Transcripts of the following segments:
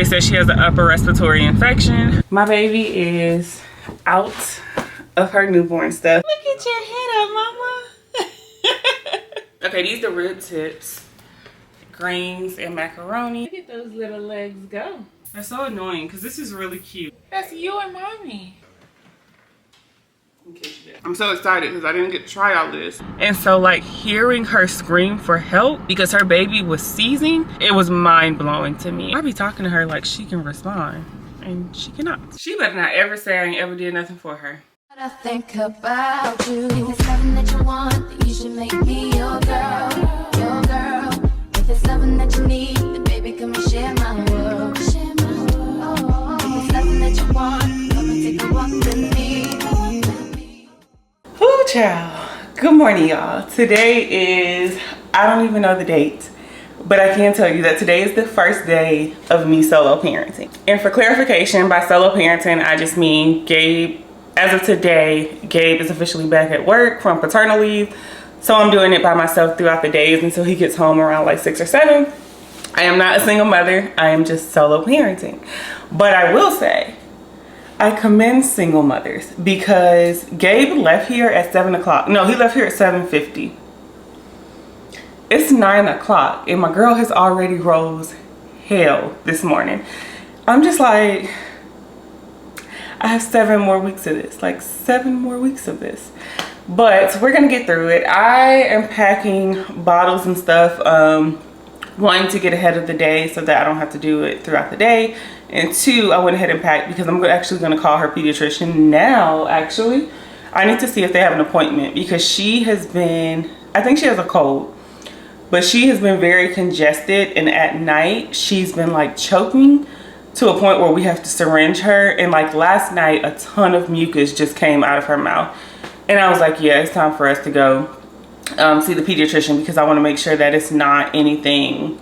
They said she has an upper respiratory infection. My baby is out of her newborn stuff. Look at your head up, mama. Okay, these are the rib tips, greens, and macaroni. Look at those little legs go. That's so annoying because this is really cute. That's you and mommy. I'm so excited because I didn't get to try all this. And so like hearing her scream for help because her baby was seizing, it was mind blowing to me. I be talking to her like she can respond and she cannot. She better not ever say I ain't ever did nothing for her. I think about you. If it's something that you want, then you should make me your girl, your girl. If it's something that you need, then baby come and share my world, share my world. If it's something that you want, come and take a walk with me. Whoo, child. Good morning, y'all. Today is, I don't even know the date, but I can tell you that today is the first day of me solo parenting. And for clarification, by solo parenting, I just mean Gabe, as of today, Gabe is officially back at work from paternal leave. So I'm doing it by myself throughout the days until he gets home around like 6 or 7. I am not a single mother. I am just solo parenting. But I will say, I commend single mothers because Gabe left here at 7 o'clock. No, he left here at 7:50. It's 9 o'clock and my girl has already rose hell this morning. I'm just like, I have 7 more weeks of this, like 7 more weeks of this. But we're gonna get through it. I am packing bottles and stuff, one, to get ahead of the day so that I don't have to do it throughout the day. And 2, I went ahead and packed because I'm actually gonna call her pediatrician now, actually. I need to see if they have an appointment because she has been, I think she has a cold, but she has been very congested, and at night she's been like choking to a point where we have to syringe her. And like last night, a ton of mucus just came out of her mouth. And I was like, yeah, it's time for us to go see the pediatrician because I want to make sure that it's not anything,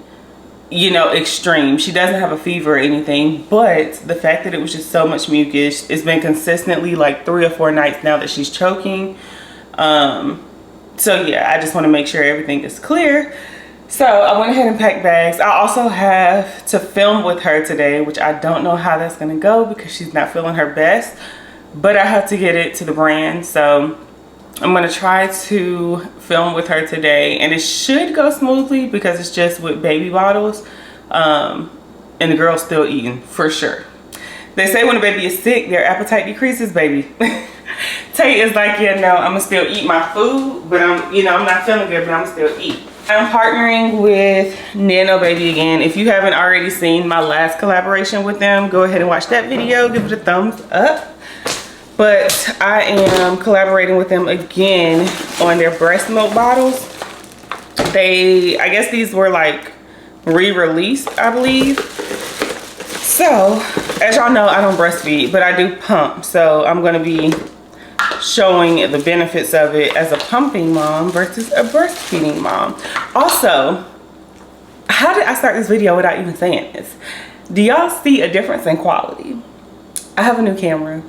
you know, extreme. She doesn't have a fever or anything, but the fact that it was just so much mucus, it's been consistently like 3 or 4 nights now that she's choking. So yeah, I just want to make sure everything is clear. So I went ahead and packed bags. I also have to film with her today, which I don't know how that's gonna go because she's not feeling her best, but I have to get it to the brand. So I'm gonna try to film with her today and it should go smoothly because it's just with baby bottles, and the girl's still eating for sure. They say when a baby is sick, their appetite decreases, baby. Tate is like, yeah, no, I'm gonna still eat my food, but I'm not feeling good, but I'm gonna still eat. I'm partnering with Nano Baby again. If you haven't already seen my last collaboration with them, go ahead and watch that video, give it a thumbs up. But I am collaborating with them again on their breast milk bottles. I guess these were like re-released, I believe. So, as y'all know, I don't breastfeed, but I do pump. So I'm gonna be showing the benefits of it as a pumping mom versus a breastfeeding mom. Also, how did I start this video without even saying this? Do y'all see a difference in quality? I have a new camera.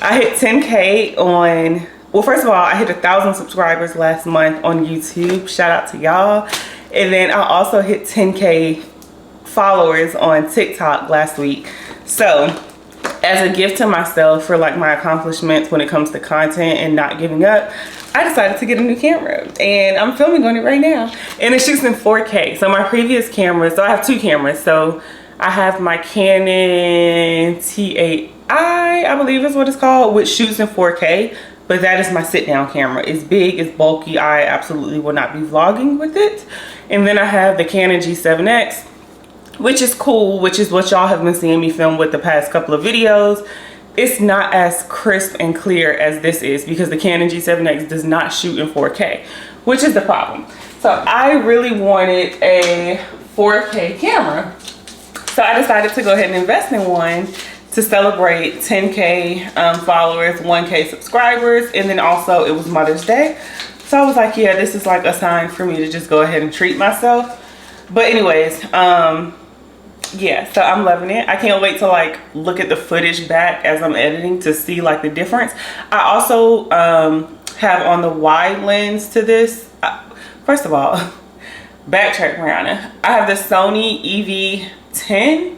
I hit 10K on, well, first of all, I hit 1,000 subscribers last month on YouTube. Shout out to y'all. And then I also hit 10K followers on TikTok last week. So as a gift to myself for like my accomplishments when it comes to content and not giving up, I decided to get a new camera and I'm filming on it right now. And it shoots in 4K. So my previous camera, so I have 2 cameras. So I have my Canon T8i, I believe is what it's called, which shoots in 4K, but that is my sit down camera. It's big, it's bulky. I absolutely will not be vlogging with it. And then I have the Canon G7X, which is cool, which is what y'all have been seeing me film with the past couple of videos. It's not as crisp and clear as this is because the Canon G7X does not shoot in 4K, which is the problem. So I really wanted a 4K camera. So I decided to go ahead and invest in one to celebrate 10K followers, 1K subscribers, and then also it was Mother's Day. So I was like, yeah, this is like a sign for me to just go ahead and treat myself. But anyways, yeah, so I'm loving it. I can't wait to like look at the footage back as I'm editing to see like the difference. I also have on the wide lens to this. First of all, backtrack, Rihanna. I have the Sony 10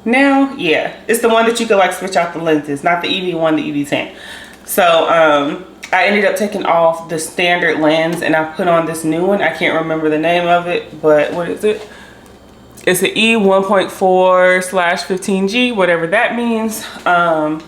now. Yeah, it's the one that you can like switch out the lenses, not the EV1, the EV10. So I ended up taking off the standard lens and I put on this new one. I can't remember the name of it, but what is it? It's an E1.4/15G, whatever that means. But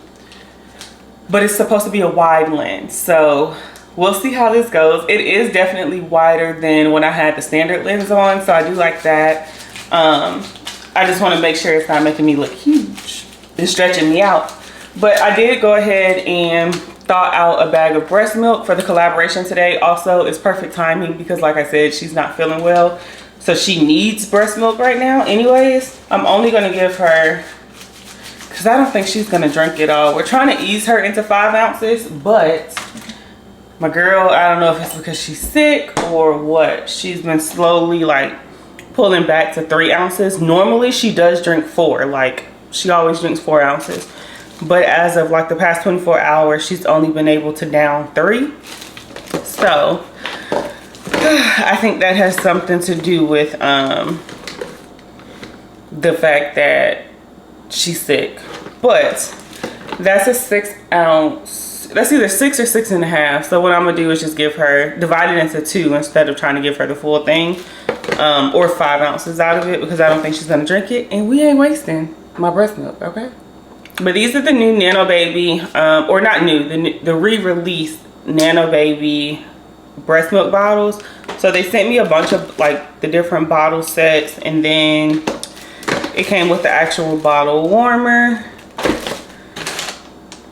it's supposed to be a wide lens, so we'll see how this goes. It is definitely wider than when I had the standard lens on, so I do like that. I just want to make sure it's not making me look huge. It's stretching me out. But I did go ahead and thaw out a bag of breast milk for the collaboration today. Also, it's perfect timing because like I said, she's not feeling well. So she needs breast milk right now anyways. I'm only going to give her, because I don't think she's going to drink it all. We're trying to ease her into 5 ounces, but my girl, I don't know if it's because she's sick or what. She's been slowly like pulling back to 3 ounces. Normally she does drink 4, like she always drinks 4 ounces. But as of like the past 24 hours, she's only been able to down 3. So I think that has something to do with the fact that she's sick. But that's a 6 ounce, that's either 6 or 6.5. So what I'm gonna do is just give her, divide it into 2 instead of trying to give her the full thing, or 5 ounces out of it, because I don't think she's gonna drink it and we ain't wasting my breast milk, okay? But these are the new Nano Baby, or not new, the re-released Nano Baby breast milk bottles. So they sent me a bunch of like the different bottle sets, and then it came with the actual bottle warmer,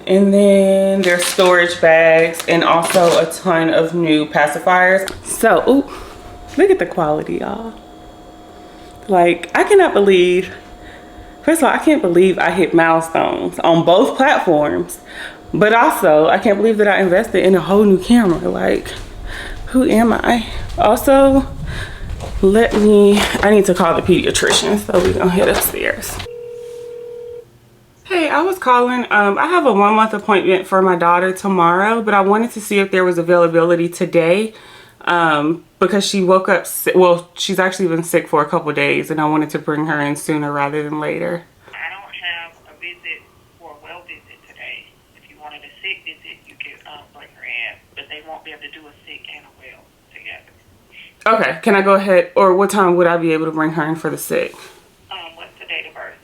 and then there's storage bags and also a ton of new pacifiers. So ooh, look at the quality, y'all. Like, I cannot believe, first of all, I can't believe I hit milestones on both platforms, but also I can't believe that I invested in a whole new camera. Like, who am I? Also, I need to call the pediatrician, so we're gonna head upstairs. Hey, I was calling. I have a 1-month appointment for my daughter tomorrow, but I wanted to see if there was availability today, because she woke up sick. Well, she's actually been sick for a couple days, and I wanted to bring her in sooner rather than later. I don't have a visit for a well visit today. If you wanted a sick visit, you could bring her in, but they won't be able to do a sick and a well together. Okay, can I go ahead, or what time would I be able to bring her in for the sick? What's the date of birth?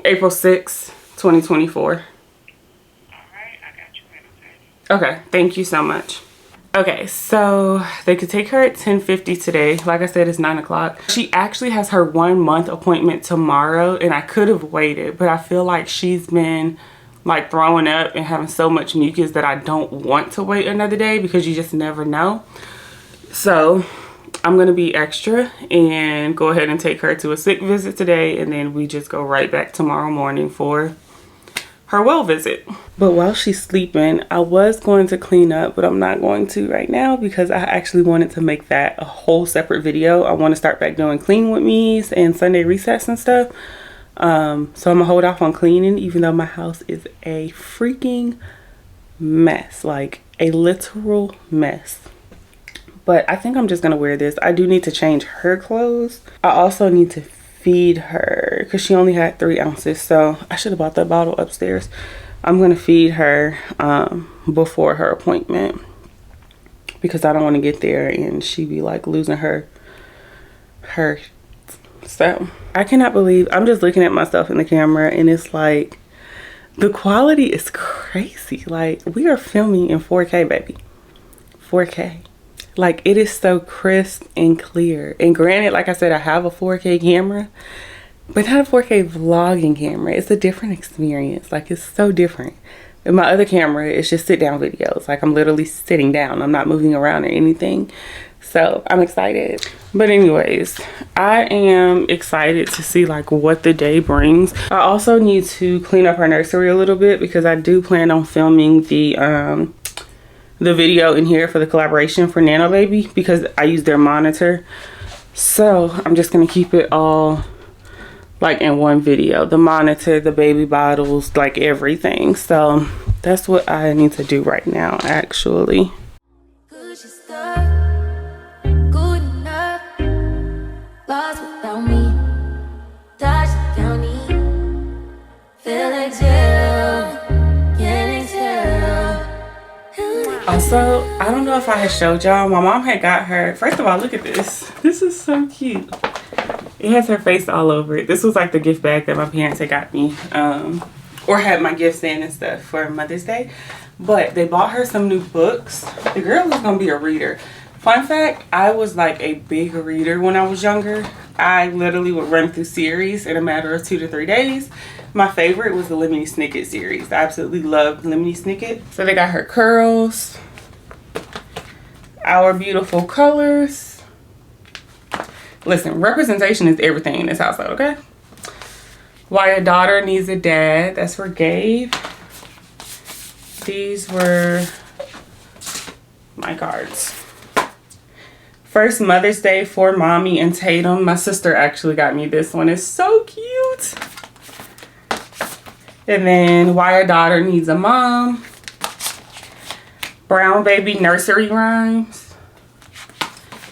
April 6th, 2024. All right, I got you in, okay. Okay, thank you so much. Okay, so they could take her at 10:50 today. Like I said, it's 9 o'clock. She actually has her 1-month appointment tomorrow, and I could have waited, but I feel like she's been like throwing up and having so much mucus that I don't want to wait another day, because you just never know. So I'm gonna be extra and go ahead and take her to a sick visit today, and then we just go right back tomorrow morning for her well visit. But while she's sleeping, I was going to clean up, but I'm not going to right now because I actually wanted to make that a whole separate video. I want to start back doing clean with me's and Sunday recess and stuff. So I'm gonna hold off on cleaning, even though my house is a freaking mess, like a literal mess. But I think I'm just gonna wear this. I do need to change her clothes. I also need to feed her because she only had 3 ounces, so I should have bought that bottle upstairs. I'm gonna feed her before her appointment, because I don't want to get there and she be like losing her. So I cannot believe I'm just looking at myself in the camera, and it's like the quality is crazy. Like, we are filming in 4K, baby. 4K. Like, it is so crisp and clear. And granted, like I said, I have a 4K camera, but not a 4K vlogging camera. It's a different experience. Like, it's so different. And my other camera is just sit down videos. Like, I'm literally sitting down. I'm not moving around or anything. So I'm excited. But anyways, I am excited to see like what the day brings. I also need to clean up her nursery a little bit, because I do plan on filming the video in here for the collaboration for Nano Baby, because I use their monitor. So I'm just gonna keep it all like in one video, the monitor, the baby bottles, like everything. So that's what I need to do right now, actually. Good, she stuck. Good enough. Lost without me. So I don't know if I had showed y'all. My mom had got her. First of all, look at this. This is so cute. It has her face all over it. This was like the gift bag that my parents had got me, or had my gifts in and stuff for Mother's Day. But they bought her some new books. The girl was gonna be a reader. Fun fact, I was like a big reader when I was younger. I literally would run through series in a matter of 2 to 3 days. My favorite was the Lemony Snicket series. I absolutely loved Lemony Snicket. So they got her curls, our beautiful colors. Listen, representation is everything in this household, okay? Why a daughter needs a dad. That's for Gabe. These were my cards. First Mother's Day for Mommy and Tatum. My sister actually got me this one. It's so cute. And then Why a Daughter Needs a Mom. Brown Baby nursery rhymes.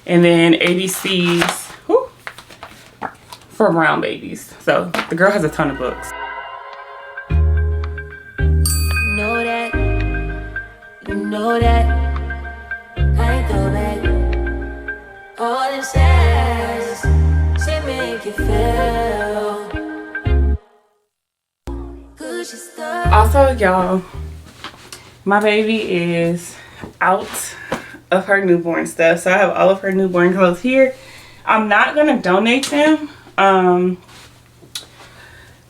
And then ABCs for brown babies. So the girl has a ton of books. You know that I go back. All this ass, she make you feel good. Also, y'all, my baby is out of her newborn stuff, so I have all of her newborn clothes here. I'm not gonna donate them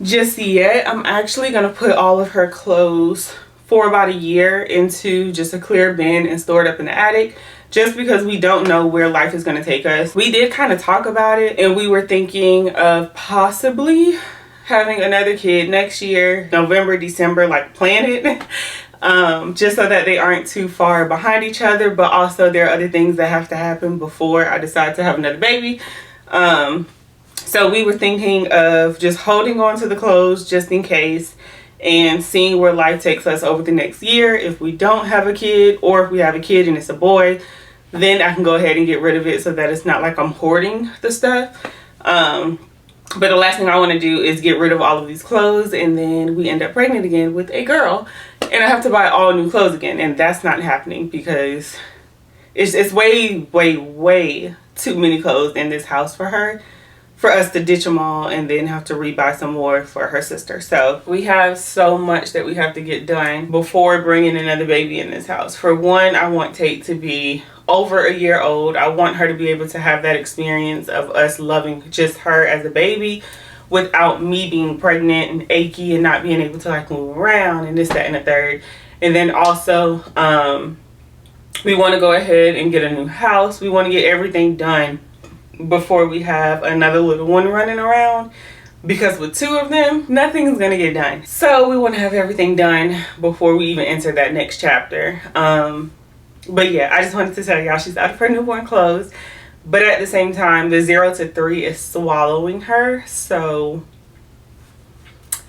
just yet. I'm actually gonna put all of her clothes for about a year into just a clear bin and store it up in the attic, just because we don't know where life is going to take us. We did kind of talk about it, and we were thinking of possibly having another kid next year, November, December, like plan it, just so that they aren't too far behind each other. But also there are other things that have to happen before I decide to have another baby. So we were thinking of just holding on to the clothes just in case, and seeing where life takes us over the next year. If we don't have a kid, or if we have a kid and it's a boy, then I can go ahead and get rid of it so that it's not like I'm hoarding the stuff. But the last thing I want to do is get rid of all of these clothes, and then we end up pregnant again with a girl and I have to buy all new clothes again, and that's not happening because it's way too many clothes in this house for her, for us to ditch them all and then have to rebuy some more for her sister. So we have so much that we have to get done before bringing another baby in this house. For one, I want Tate to be over a year old. I want her to be able to have that experience of us loving just her as a baby without me being pregnant and achy and not being able to like move around and this, that, and the third. And then also, we want to go ahead and get a new house. We want to get everything done before we have another little one running around, because with 2 of them, nothing's gonna get done. So we want to have everything done before we even enter that next chapter. But yeah, I just wanted to tell y'all she's out of her newborn clothes, but at the same time, the 0 to 3 is swallowing her. So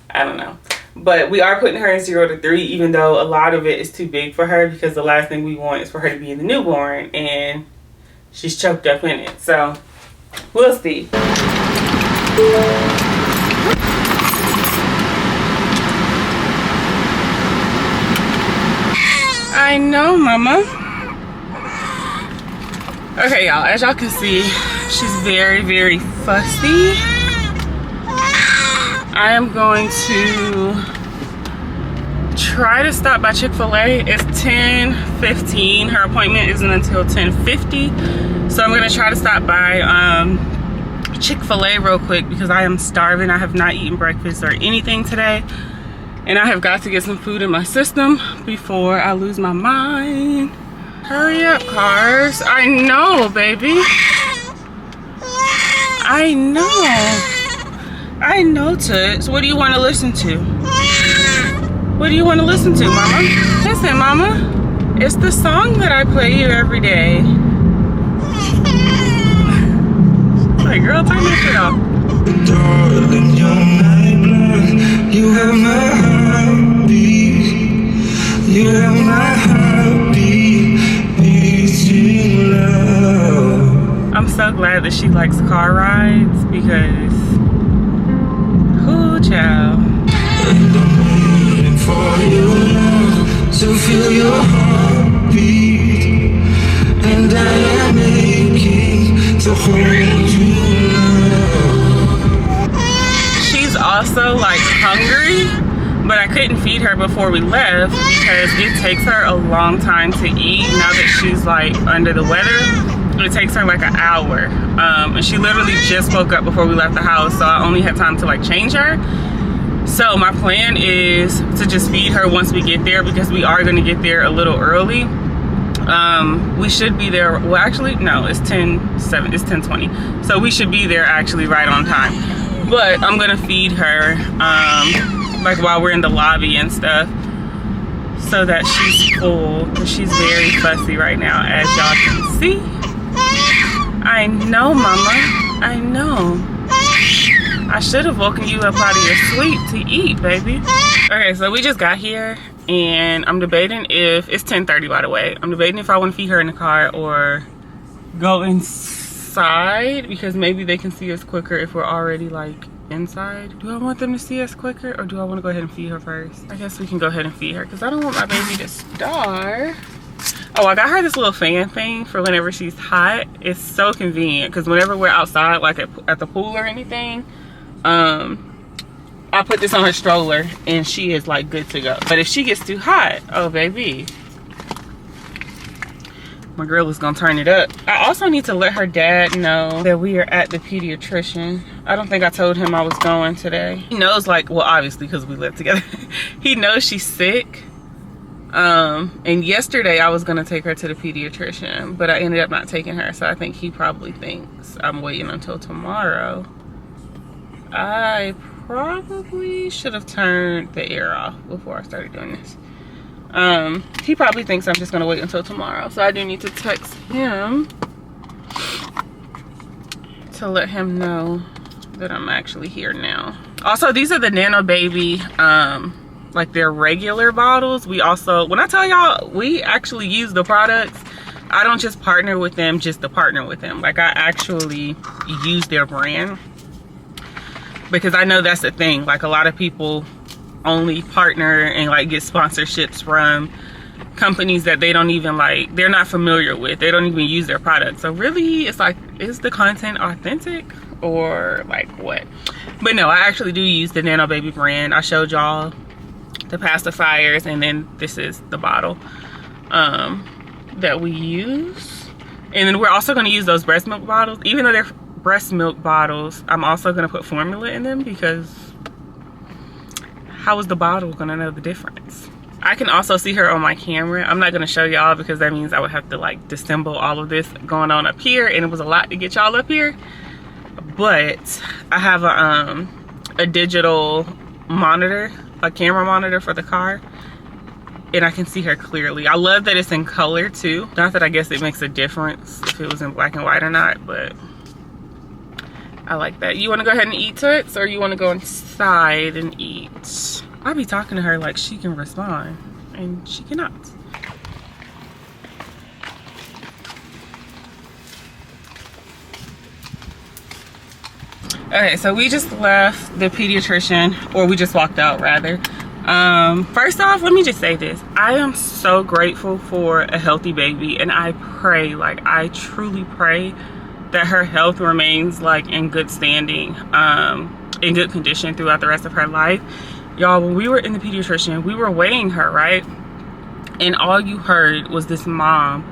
I don't know, but we are putting her in 0 to 3, even though a lot of it is too big for her, because the last thing we want is for her to be in the newborn and she's choked up in it. So we'll see. I know, mama. Okay, y'all, as y'all can see, she's very fussy. I am going to try to stop by Chick-fil-A. It's 10:15. Her appointment isn't until 10:50. So I'm gonna try to stop by Chick-fil-A real quick because I am starving. I have not eaten breakfast or anything today, and I have got to get some food in my system before I lose my mind. Hurry up, cars. I know, baby. I know, Toots. What do you want to listen to? What do you want to listen to, mama? Listen, mama. It's the song that I play you every day. Like, girl, turn that shit off. Darling, you're my blood. You have my heartbeat. You have my heartbeat. Beating love. I'm so glad that she likes car rides because, ooh, child. And I'm waiting for your love to feel your heartbeat. She's also like hungry, but I couldn't feed her before we left because it takes her a long time to eat now that she's like under the weather. It takes her like an hour. And she literally just woke up before we left the house, so I only had time to like change her. So my plan is to just feed her once we get there, because we are gonna get there a little early. We should be there, well actually no, it's 10:07, it's 10:20. So we should be there actually right on time. But I'm gonna feed her like while we're in the lobby and stuff, so that she's full, because she's very fussy right now, as y'all can see. I know, mama, I know. I should have woken you up out of your sleep to eat, baby. Okay, so we just got here and I'm debating if, it's 10:30 by the way, I'm debating if I want to feed her in the car or go inside, because maybe they can see us quicker if we're already like inside. Do I want them to see us quicker, or do I want to go ahead and feed her first? I guess we can go ahead and feed her, because I don't want my baby to starve. Oh, I got her this little fan thing for whenever she's hot. It's so convenient, because whenever we're outside, like at the pool or anything, I put this on her stroller and she is like good to go. But if she gets too hot, oh baby, my girl is gonna turn it up. I also need to let her dad know that we are at the pediatrician. I don't think I told him I was going today. He knows, like, well obviously because we live together. He knows she's sick. And yesterday I was gonna take her to the pediatrician, but I ended up not taking her, so I think he probably thinks I'm waiting until tomorrow. I probably should have turned the air off before I started doing this. He probably thinks I'm just gonna wait until tomorrow, so I do need to text him to let him know that I'm actually here now. Also, these are the Nano Baby, like their regular bottles. We also, when I tell y'all, we actually use the products. I don't just partner with them just to partner with them. Like, I actually use their brand, because I know that's the thing. Like, a lot of people only partner and like get sponsorships from companies that they don't even like, they're not familiar with. They don't even use their product. So really, it's like, is the content authentic or like what? But no, I actually do use the Nano Baby brand. I showed y'all the pacifiers, and then this is the bottle that we use. And then we're also going to use those breast milk bottles. Even though they're breast milk bottles, I'm also going to put formula in them, because how is the bottle going to know the difference? I can also see her on my camera. I'm not going to show y'all, because that means I would have to like disassemble all of this going on up here, and it was a lot to get y'all up here. But I have a digital monitor, a camera monitor for the car, and I can see her clearly. I love that it's in color too. Not that I guess it makes a difference if it was in black and white or not, but I like that. You want to go ahead and eat, Toots, or you want to go inside and eat? I'll be talking to her like she can respond, and she cannot. Okay, so we just left the pediatrician, or we just walked out rather. First off, let me just say this. I am so grateful for a healthy baby, and I pray, like I truly pray that her health remains like in good standing, in good condition throughout the rest of her life. Y'all, when we were in the pediatrician, we were weighing her, right? And all you heard was this mom.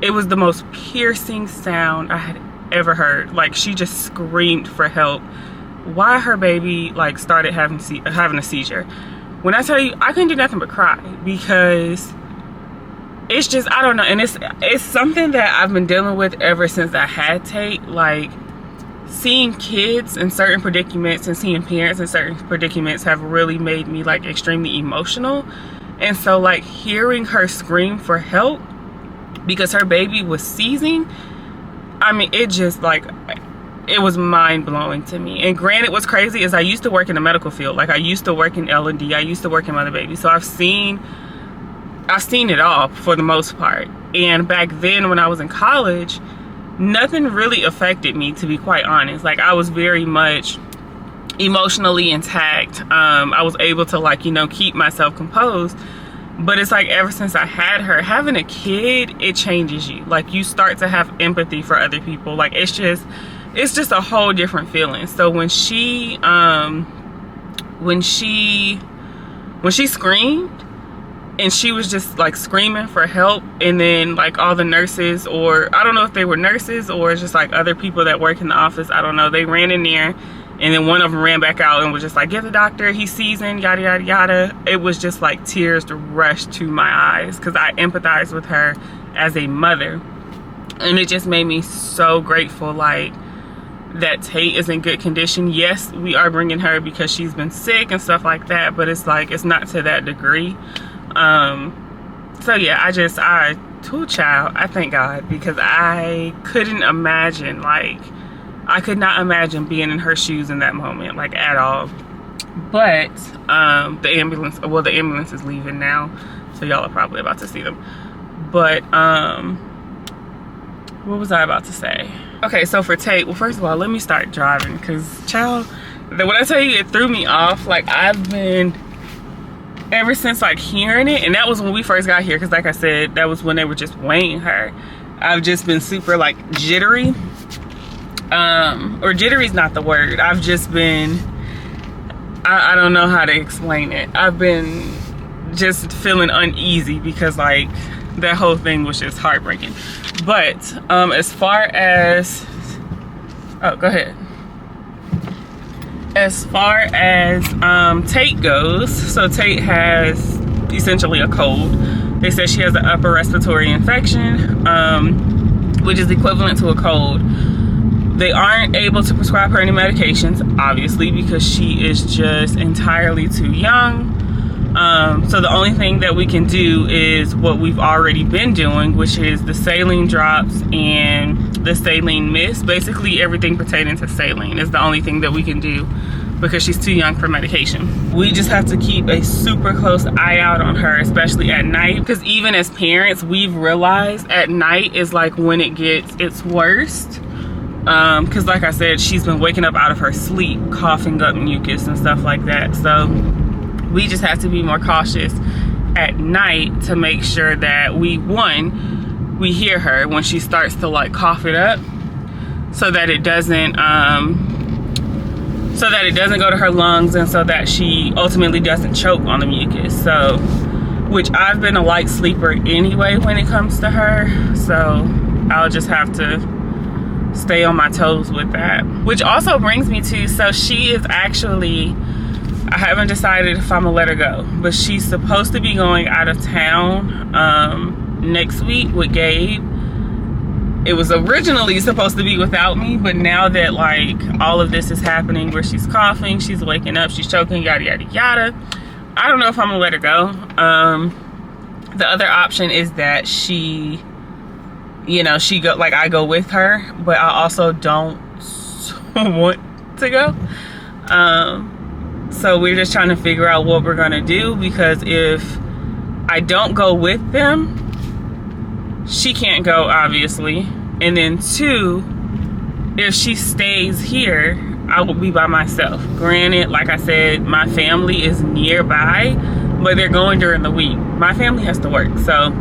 It was the most piercing sound I had ever heard. Like, she just screamed for help. Why her baby like started having a seizure. When I tell you, I couldn't do nothing but cry, because it's just, I don't know, and it's something that I've been dealing with ever since I had Tate. Like, seeing kids in certain predicaments and seeing parents in certain predicaments have really made me like extremely emotional. And so like hearing her scream for help because her baby was seizing, I mean, it just like, it was mind-blowing to me. And granted, what's crazy is I used to work in the medical field. Like, I used to work in L&D, I used to work in Mother Baby, so I've seen it all for the most part. And back then when I was in college, nothing really affected me, to be quite honest. Like, I was very much emotionally intact. I was able to, like, you know, keep myself composed. But it's like ever since I had her, having a kid, it changes you. Like you start to have empathy for other people. Like it's just a whole different feeling. So when she screamed, and she was just like screaming for help, and then like all the nurses, or I don't know if they were nurses or just like other people that work in the office, I don't know, they ran in there, and then one of them ran back out and was just like, get the doctor, he's seizing, yada yada yada. It was just like tears to rush to my eyes because I empathized with her as a mother, and it just made me so grateful, like that Tate is in good condition. Yes, we are bringing her because she's been sick and stuff like that, but it's like it's not to that degree. So yeah, I thank God, because I couldn't imagine, like I could not imagine being in her shoes in that moment, like at all. But the ambulance is leaving now, so y'all are probably about to see them. But what was I about to say? Okay, so for Tate, well, first of all, let me start driving, because child, when I tell you it threw me off, like I've been, ever since like hearing it, and that was when we first got here, because like I said, that was when they were just weighing her. I've just been super like jittery, or jittery's not the word. I've just been, I don't know how to explain it. I've been just feeling uneasy because like that whole thing was just heartbreaking. But as far as, oh, go ahead. As far as Tate goes, so Tate has essentially a cold. They said she has an upper respiratory infection, which is equivalent to a cold. They aren't able to prescribe her any medications, obviously, because she is just entirely too young. So the only thing that we can do is what we've already been doing, which is the saline drops and the saline mist. Basically everything pertaining to saline is the only thing that we can do because she's too young for medication. We just have to keep a super close eye out on her, especially at night, because even as parents, we've realized at night is like when it gets its worst. Because like I said, she's been waking up out of her sleep, coughing up mucus and stuff like that. So we just have to be more cautious at night to make sure that we hear her when she starts to like cough it up, so that it doesn't go to her lungs, and so that she ultimately doesn't choke on the mucus. So, which I've been a light sleeper anyway when it comes to her, so I'll just have to stay on my toes with that. Which also brings me to, so she is actually, I haven't decided if I'm gonna let her go, but she's supposed to be going out of town next week with Gabe. It was originally supposed to be without me, but now that like all of this is happening where she's coughing, she's waking up, she's choking, yada yada yada, I don't know if I'm gonna let her go. The other option is that she, you know, I go with her, but I also don't want to go. So we're just trying to figure out what we're gonna do, because if I don't go with them, she can't go, obviously. And then two, if she stays here, I will be by myself. Granted, like I said, my family is nearby, but they're going during the week. My family has to work, so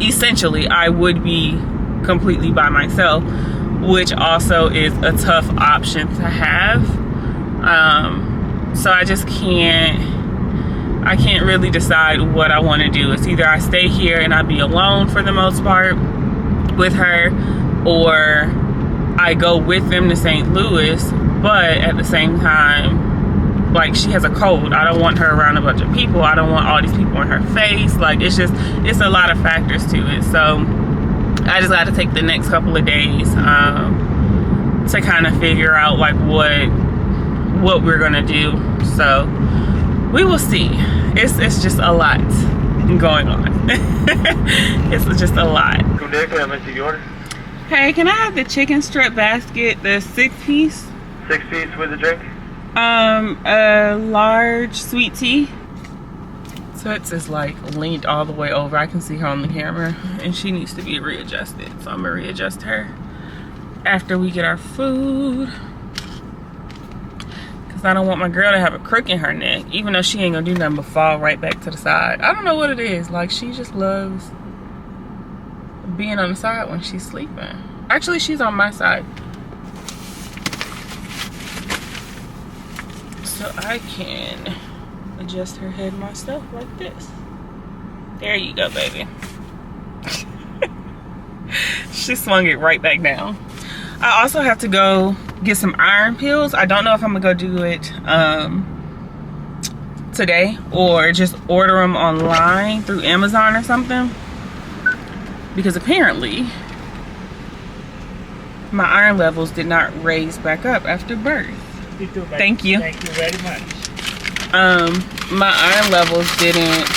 essentially I would be completely by myself, which also is a tough option to have. So I just I can't really decide what I want to do. It's either I stay here and I be alone for the most part with her, or I go with them to St. Louis, but at the same time, like, she has a cold. I don't want her around a bunch of people. I don't want all these people in her face. Like, it's a lot of factors to it. So I just got to take the next couple of days to kind of figure out like what we're gonna do. So we will see. It's just a lot going on. It's just a lot. Good day, can I see your order? Hey, can I have the chicken strip basket, the 6-piece? 6-piece with a drink? A large sweet tea. Toots is like leaned all the way over. I can see her on the camera, and she needs to be readjusted. So I'm gonna readjust her after we get our food. I don't want my girl to have a crook in her neck, even though she ain't gonna do nothing but fall right back to the side. I don't know what it is. Like, she just loves being on the side when she's sleeping. Actually, she's on my side. So I can adjust her head myself like this. There you go, baby. She swung it right back down. I also have to go get some iron pills. I don't know if I'm gonna go do it today or just order them online through Amazon or something, because apparently my iron levels did not raise back up after birth. Thank you. Thank you very much. My iron levels didn't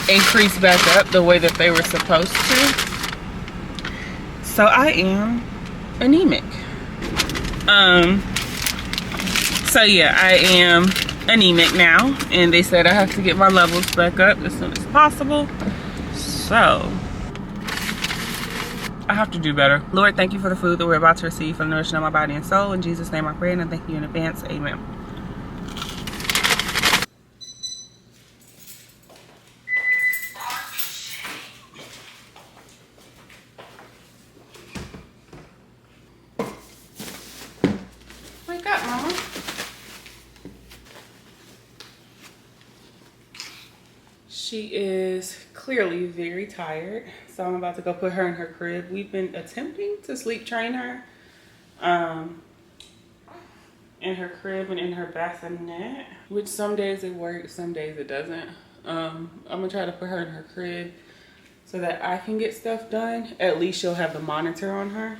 increase back up the way that they were supposed to, so I am anemic. So yeah, I am anemic now, and they said I have to get my levels back up as soon as possible, so I have to do better. Lord, thank you for the food that we're about to receive, for the nourishment of my body and soul. In Jesus' name I pray, and I thank you in advance. Amen. Wake up, Mama. She is clearly very tired, so I'm about to go put her in her crib. We've been attempting to sleep train her in her crib and in her bassinet, which some days it works, some days it doesn't. I'm gonna try to put her in her crib so that I can get stuff done. At least she'll have the monitor on her.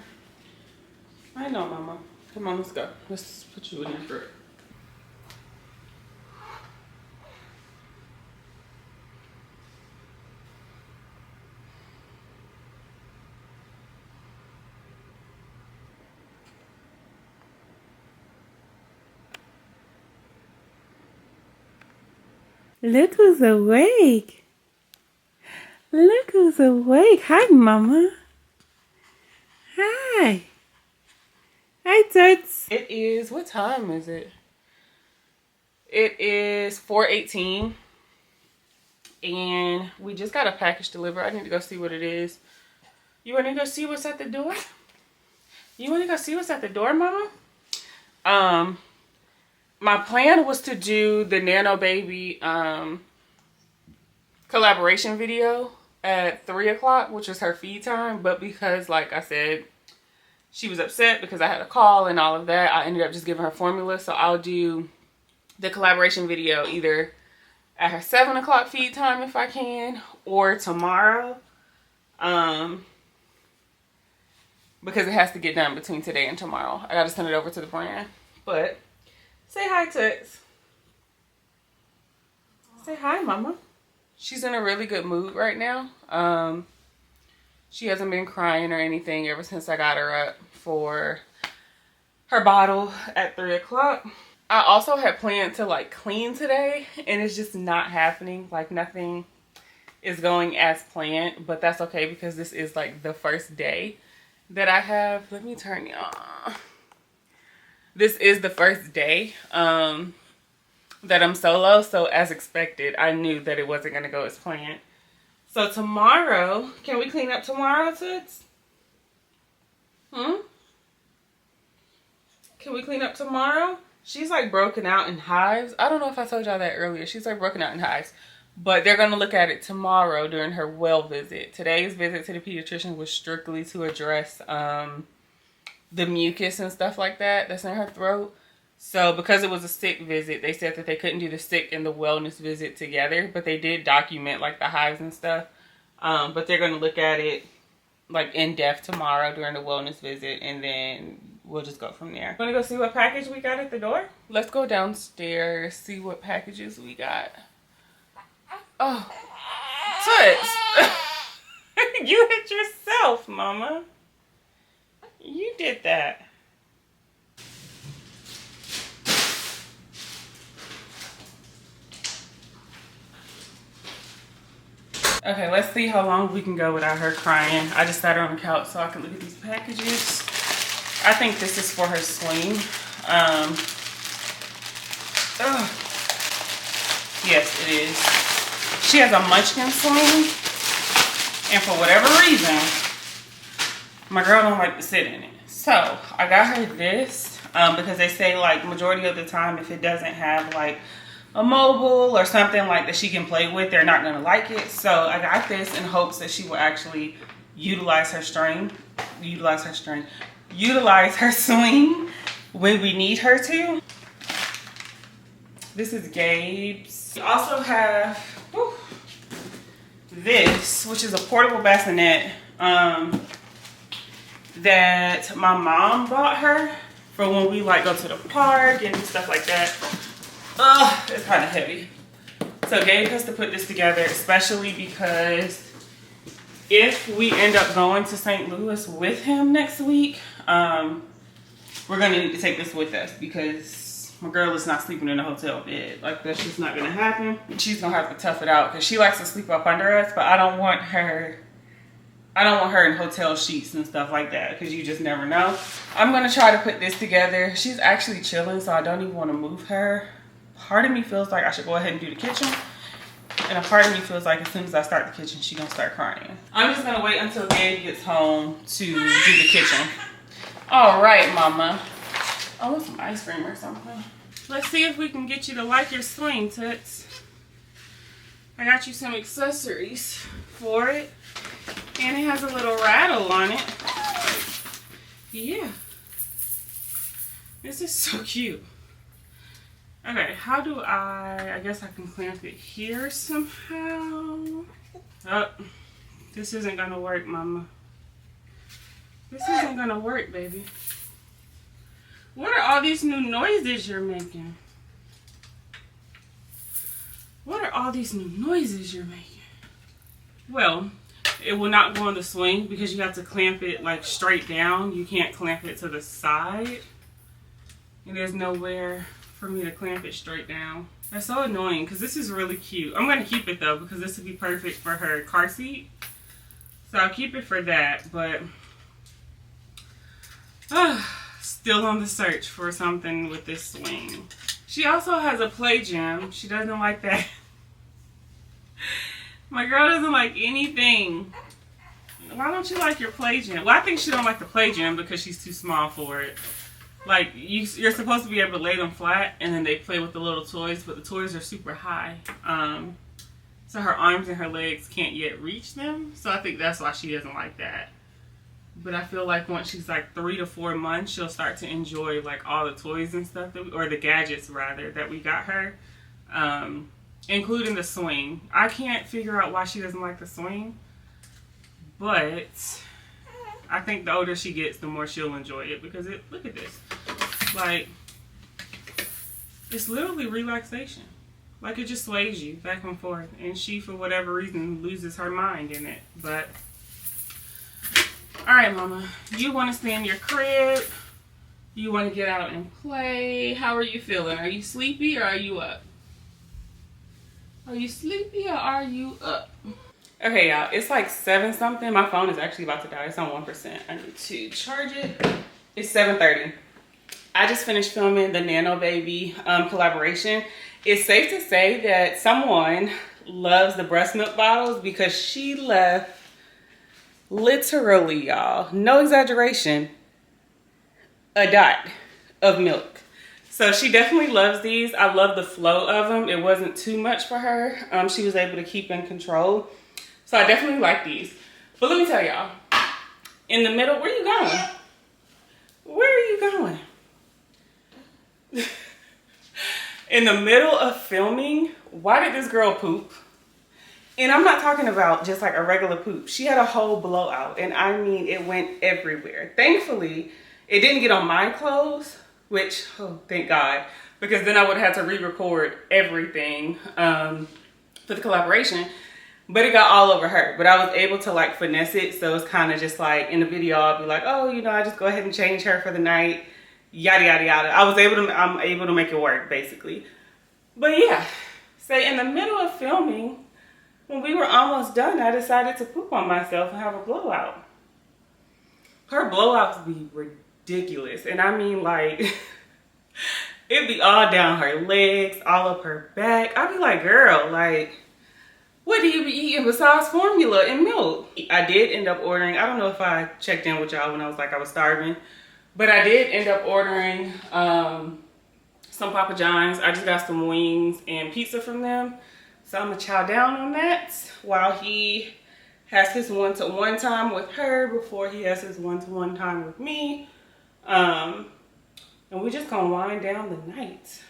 I know, Mama. Come on, let's go. Let's put you in your crib. Look who's awake. Look who's awake. Hi, Mama. Hi. Hi, Toots. It is, what time is it? It is 4:18. And we just got a package delivered. I need to go see what it is. You want to go see what's at the door? You want to go see what's at the door, Mama? My plan was to do the Nano Baby collaboration video at 3 o'clock, which was her feed time. But because, like I said, she was upset because I had a call and all of that, I ended up just giving her formula. So I'll do the collaboration video either at her 7 o'clock feed time if I can, or tomorrow. Because it has to get done between today and tomorrow. I got to send it over to the brand. But say hi, Toots. Say hi, Mama. She's in a really good mood right now. She hasn't been crying or anything ever since I got her up for her bottle at 3 o'clock. I also had planned to like clean today, and it's just not happening. Like, nothing is going as planned, but that's okay because this is like the first day that I have. Let me turn y'all. This is the first day that I'm solo, so as expected, I knew that it wasn't going to go as planned. So tomorrow, can we clean up tomorrow, Toots? Can we clean up tomorrow? She's like broken out in hives. I don't know if I told y'all that earlier. She's like broken out in hives. But they're going to look at it tomorrow during her well visit. Today's visit to the pediatrician was strictly to address the mucus and stuff like that that's in her throat. So because it was a sick visit, they said that they couldn't do the sick and the wellness visit together. But they did document like the hives and stuff. But they're going to look at it like in depth tomorrow during the wellness visit. And then we'll just go from there. Want to go see what package we got at the door? Let's go downstairs, see what packages we got. Oh, Toots. You hit yourself, Mama. You did that. Okay, let's see how long we can go without her crying. I just sat her on the couch so I can look at these packages. I think this is for her sling. Ugh. Yes, it is. She has a munchkin swing, and for whatever reason, my girl don't like to sit in it. So I got her this because they say like majority of the time if it doesn't have like a mobile or something like that she can play with, they're not gonna like it. So I got this in hopes that she will actually utilize her swing when we need her to. This is Gabe's. We also have this, which is a portable bassinet that my mom bought her for when we like go to the park and stuff like that. It's kind of heavy. So Gabe has to put this together, especially because if we end up going to St. Louis with him next week, we're gonna need to take this with us because my girl is not sleeping in a hotel bed. Like, that's just not gonna happen. She's gonna have to tough it out because she likes to sleep up under us, but I don't want her in hotel sheets and stuff like that because you just never know. I'm gonna try to put this together. She's actually chilling, so I don't even want to move her. Part of me feels like I should go ahead and do the kitchen, and a part of me feels like as soon as I start the kitchen, she's gonna start crying. I'm just gonna wait until Gabe gets home to do the kitchen. All right, mama. I want some ice cream or something. Let's see if we can get you to like your swing, Toots. I got you some accessories for it, and it has a little rattle on it. Yeah. This is so cute. Okay, how do I guess I can clamp it here somehow. Oh, this isn't gonna work, mama. This isn't gonna work, baby. What are all these new noises you're making? What are all these new noises you're making? Well, it will not go on the swing because you have to clamp it like straight down. You can't clamp it to the side. And there's nowhere for me to clamp it straight down. That's so annoying because this is really cute. I'm gonna keep it though because this would be perfect for her car seat. So I'll keep it for that, but still on the search for something with this swing. She also has a play gym. She doesn't like that. My girl doesn't like anything. Why don't you like your play gym? Well, I think she don't like the play gym because she's too small for it. Like, you're supposed to be able to lay them flat and then they play with the little toys, but the toys are super high. So her arms and her legs can't yet reach them. So I think that's why she doesn't like that. But I feel like once she's like 3 to 4 months, she'll start to enjoy like all the toys and stuff, or the gadgets rather, that we got her. Including the swing. I can't figure out why she doesn't like the swing. But I think the older she gets, the more she'll enjoy it because look at this. Like, it's literally relaxation. Like, it just sways you back and forth. And she, for whatever reason, loses her mind in it. But, all right, mama. You want to stay in your crib? You want to get out and play? How are you feeling? Are you sleepy or are you up? Are you sleepy or are you up? Okay, y'all, it's like 7 something. My phone is actually about to die. It's on 1%. I need to charge it. It's 7:30. I just finished filming the Nano Baby collaboration. It's safe to say that someone loves the breast milk bottles because she left literally, y'all, no exaggeration, a dot of milk. So she definitely loves these. I love the flow of them. It wasn't too much for her. She was able to keep in control. So I definitely like these. But let me tell y'all, in the middle, where are you going? Where are you going? In the middle of filming, why did this girl poop? And I'm not talking about just like a regular poop. She had a whole blowout, and I mean, it went everywhere. Thankfully, it didn't get on my clothes, which, oh, thank God, because then I would have had to re-record everything for the collaboration. But it got all over her. But I was able to like finesse it. So it's kind of just like in the video, I'll be like, oh, you know, I just go ahead and change her for the night. Yada, yada, yada. I'm able to make it work basically. But yeah, say in the middle of filming, when we were almost done, I decided to poop on myself and have a blowout. Her blowouts be ridiculous. And I mean like, It'd be all down her legs, all up her back. I'd be like, girl, like, what do you be eating besides formula and milk? I did end up ordering, I don't know if I checked in with y'all when I was like I was starving, but I did end up ordering some Papa John's. I just got some wings and pizza from them. So I'm gonna chow down on that while he has his one-to-one time with her before he has his one-to-one time with me. And we're just gonna wind down the night.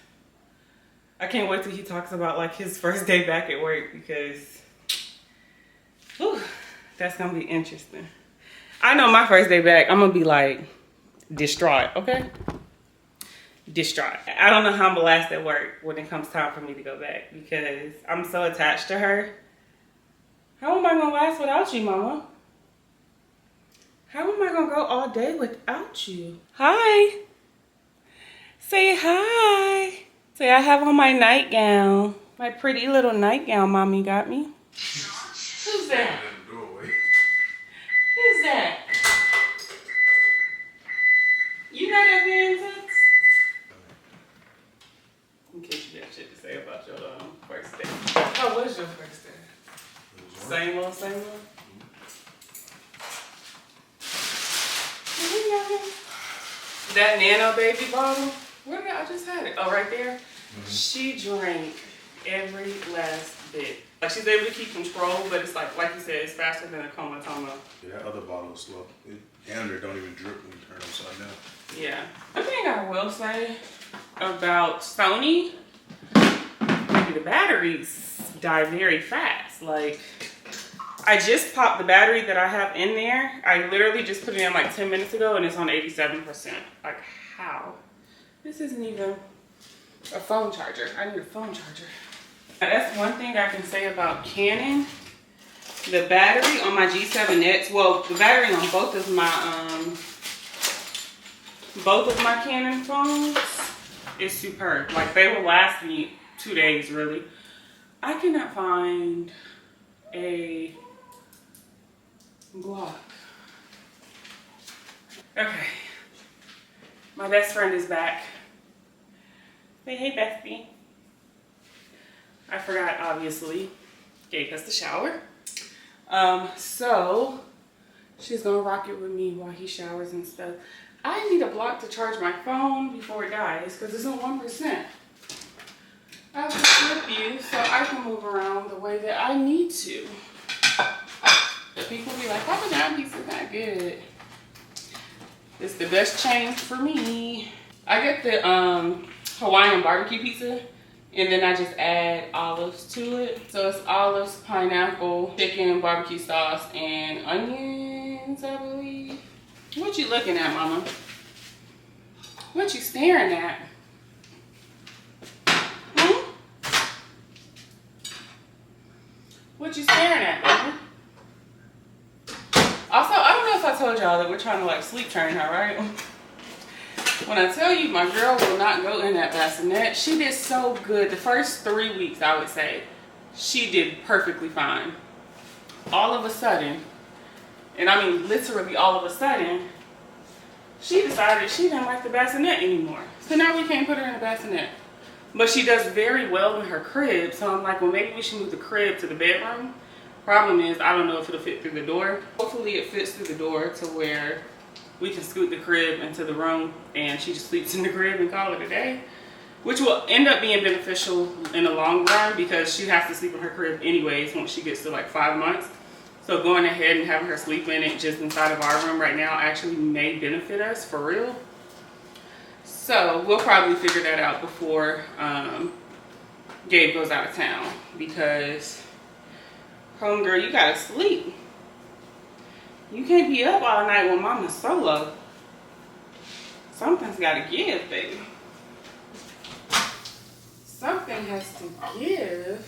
I can't wait till he talks about like his first day back at work because whew, that's gonna be interesting. I know my first day back, I'm gonna be like distraught, okay? Distraught. I don't know how I'm gonna last at work when it comes time for me to go back because I'm so attached to her. How am I gonna last without you, mama? How am I gonna go all day without you? Hi. Say hi. Say I have on my nightgown. My pretty little nightgown mommy got me. Who's that? Who's that? You got that man text? In case you got shit to say about your first day. How was your first day? Same old, same old? That Nano baby bottle, where did I just had it? Oh, right there. She drank every last bit. Like she's able to keep control, but it's like you said, it's faster than a comatoma. Yeah, that other bottle is slow. Gander don't even drip when you turn upside down. Yeah. One thing I will say about Sony, maybe the batteries die very fast. Like, I just popped the battery that I have in there. I literally just put it in like 10 minutes ago and it's on 87%. Like, how? This isn't even a phone charger. I need a phone charger. Now, that's one thing I can say about Canon. The battery on my G7X, well, the battery on both of my Canon phones is superb. Like, they will last me 2 days, really. I cannot find a block. Okay. My best friend is back. Say hey, bestie. I forgot, obviously. Gabe has the shower. So she's gonna rock it with me while he showers and stuff. I need a block to charge my phone before it dies because it's on 1%. I have to flip you so I can move around the way that I need to. People be like, Papa John pizza is not good. It's the best change for me. I get the Hawaiian barbecue pizza and then I just add olives to it. So it's olives, pineapple, chicken, barbecue sauce, and onions, I believe. What you looking at, mama? What you staring at? What you staring at, mama? Also, I don't know if I told y'all that we're trying to like sleep train her, right? When I tell you my girl will not go in that bassinet, she did so good. The first 3 weeks, I would say, she did perfectly fine. All of a sudden, and I mean literally all of a sudden, she decided she didn't like the bassinet anymore. So now we can't put her in the bassinet. But she does very well in her crib, so I'm like, well, maybe we should move the crib to the bedroom. Problem is, I don't know if it'll fit through the door. Hopefully it fits through the door to where we can scoot the crib into the room and she just sleeps in the crib and call it a day. Which will end up being beneficial in the long run because she has to sleep in her crib anyways once she gets to like 5 months. So going ahead and having her sleep in it just inside of our room right now actually may benefit us for real. So we'll probably figure that out before Gabe goes out of town because homegirl, you gotta sleep. You can't be up all night when mama's solo. Something's gotta give, baby. Something has to give.